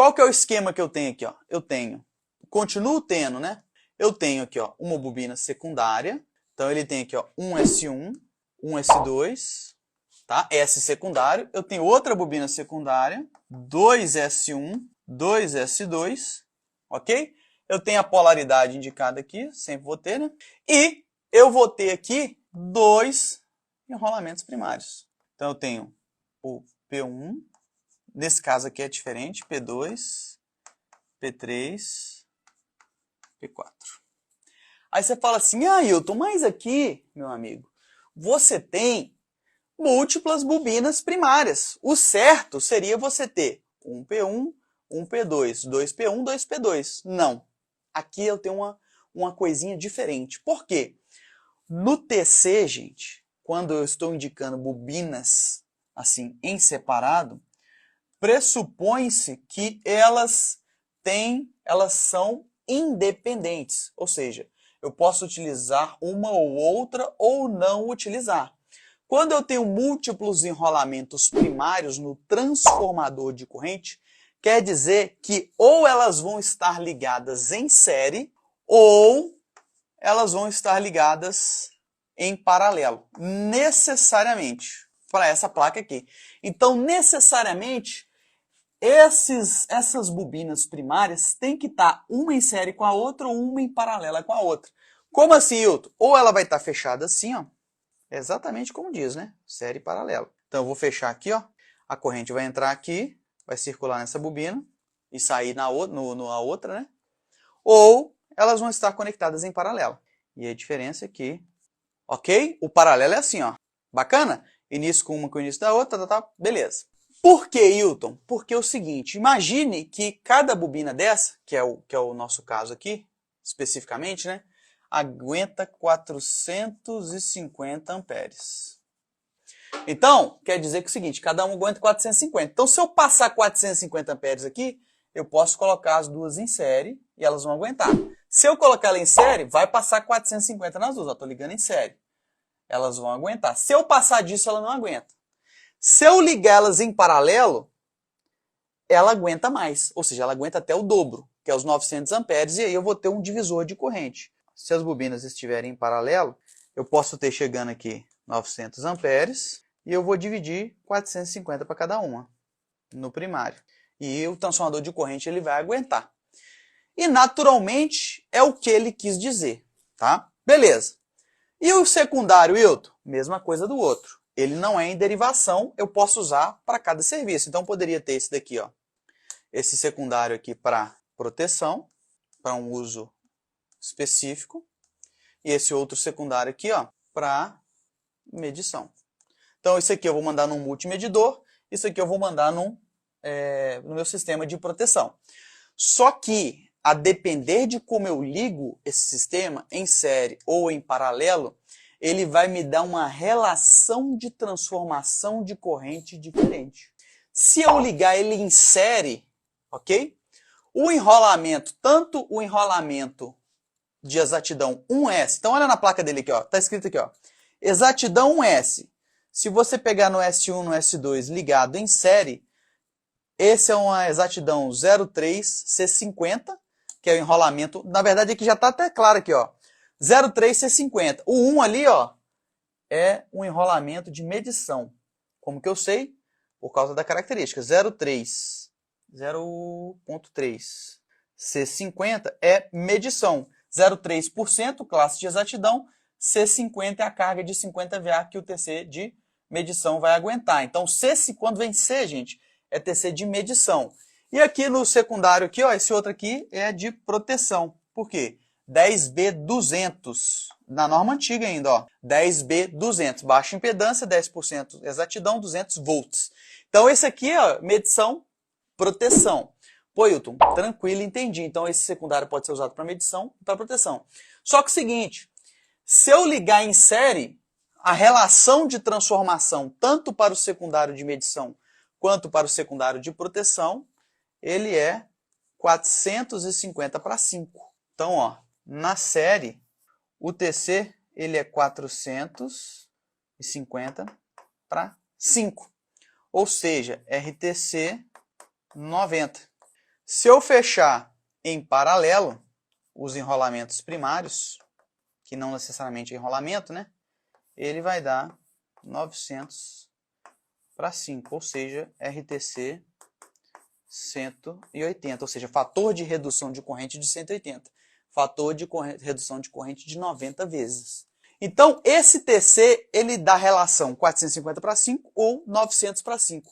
qual que é o esquema que eu tenho aqui? Ó? Continuo tendo, né? Eu tenho aqui ó, uma bobina secundária. Então ele tem aqui ó, um S1, um S2, tá? S secundário. Eu tenho outra bobina secundária, 2S1, 2S2, ok? Eu tenho a polaridade indicada aqui, sempre vou ter, né? E eu vou ter aqui dois enrolamentos primários. Então eu tenho o P1, nesse caso aqui é diferente, P2, P3, P4. Aí você fala assim, Ailton, mas aqui, meu amigo, você tem múltiplas bobinas primárias. O certo seria você ter um P1, um P2, 2P1, 2P2. Não. Aqui eu tenho uma coisinha diferente. Por quê? No TC, gente, quando eu estou indicando bobinas assim em separado, pressupõe-se que elas são independentes. Ou seja, eu posso utilizar uma ou outra ou não utilizar. Quando eu tenho múltiplos enrolamentos primários no transformador de corrente, quer dizer que ou elas vão estar ligadas em série ou elas vão estar ligadas em paralelo, necessariamente, para essa placa aqui. Então, necessariamente, essas bobinas primárias têm que estar uma em série com a outra ou uma em paralela com a outra. Como assim, Hilton? Ou ela vai estar fechada assim, ó, exatamente como diz, né? Série paralela. Então, eu vou fechar aqui, ó, a corrente vai entrar aqui, vai circular nessa bobina e sair na outra, né? Ou elas vão estar conectadas em paralelo. E a diferença é que, ok? O paralelo é assim, ó. Bacana? Início com uma com o início da outra, beleza. Por que, Hilton? Porque é o seguinte, imagine que cada bobina dessa, que é o nosso caso aqui, especificamente, né? Aguenta 450 amperes. Então, quer dizer que é o seguinte, cada um aguenta 450. Então, se eu passar 450 amperes aqui, eu posso colocar as duas em série e elas vão aguentar. Se eu colocar ela em série, vai passar 450 nas duas. Estou ligando em série. Elas vão aguentar. Se eu passar disso, ela não aguenta. Se eu ligar elas em paralelo, ela aguenta mais. Ou seja, ela aguenta até o dobro, que é os 900 amperes. E aí eu vou ter um divisor de corrente. Se as bobinas estiverem em paralelo, eu posso ter chegando aqui 900 amperes. E eu vou dividir 450 para cada uma no primário. E o transformador de corrente ele vai aguentar. E naturalmente é o que ele quis dizer, tá? Beleza. E o secundário, Hilton? Mesma coisa do outro. Ele não é em derivação, eu posso usar para cada serviço. Então poderia ter esse daqui, ó. Esse secundário aqui para proteção, para um uso específico. E esse outro secundário aqui, ó, para medição. Então isso aqui eu vou mandar num multimedidor, isso aqui eu vou mandar no meu sistema de proteção. Só que, a depender de como eu ligo esse sistema, em série ou em paralelo, ele vai me dar uma relação de transformação de corrente diferente. Se eu ligar ele em série, ok? O enrolamento, tanto o enrolamento de exatidão 1S, então olha na placa dele aqui, ó, tá escrito aqui, ó, exatidão 1S. Se você pegar no S1, no S2 ligado em série, esse é uma exatidão 03C50, que é o enrolamento. Na verdade, aqui já está até claro aqui, ó. 03C50. O 1 ali, ó, é um enrolamento de medição. Como que eu sei? Por causa da característica. 0.3 C50 é medição. 0,3%, classe de exatidão. C50 é a carga de 50 VA que o TC de medição vai aguentar. Então, quando vem C, gente, é TC de medição. E aqui no secundário, aqui, ó, esse outro aqui é de proteção. Por quê? 10B200. Na norma antiga ainda, ó. 10B200. Baixa impedância, 10% exatidão, 200 volts. Então, esse aqui é medição, proteção. Pô, Hilton, tranquilo, entendi. Então, esse secundário pode ser usado para medição e para proteção. Só que o seguinte, se eu ligar em série, a relação de transformação, tanto para o secundário de medição quanto para o secundário de proteção, ele é 450 para 5. Então, ó, na série, o TC ele é 450 para 5. Ou seja, RTC 90. Se eu fechar em paralelo os enrolamentos primários, que não necessariamente é enrolamento, né? Ele vai dar 900 para 5, ou seja, RTC 180, ou seja, fator de redução de corrente de 180, fator de redução de corrente de 90 vezes. Então, esse TC, ele dá relação 450 para 5 ou 900 para 5.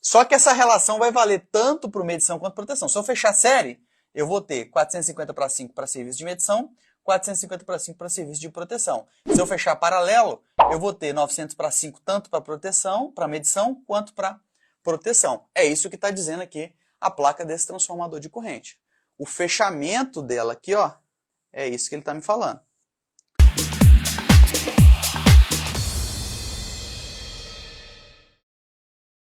Só que essa relação vai valer tanto para medição quanto para proteção. Se eu fechar série, eu vou ter 450 para 5 para serviço de medição, 450 para 5 para serviço de proteção. Se eu fechar paralelo, eu vou ter 900 para 5 tanto para proteção, para medição, quanto para proteção. É isso que está dizendo aqui a placa desse transformador de corrente. O fechamento dela aqui, ó, é isso que ele está me falando.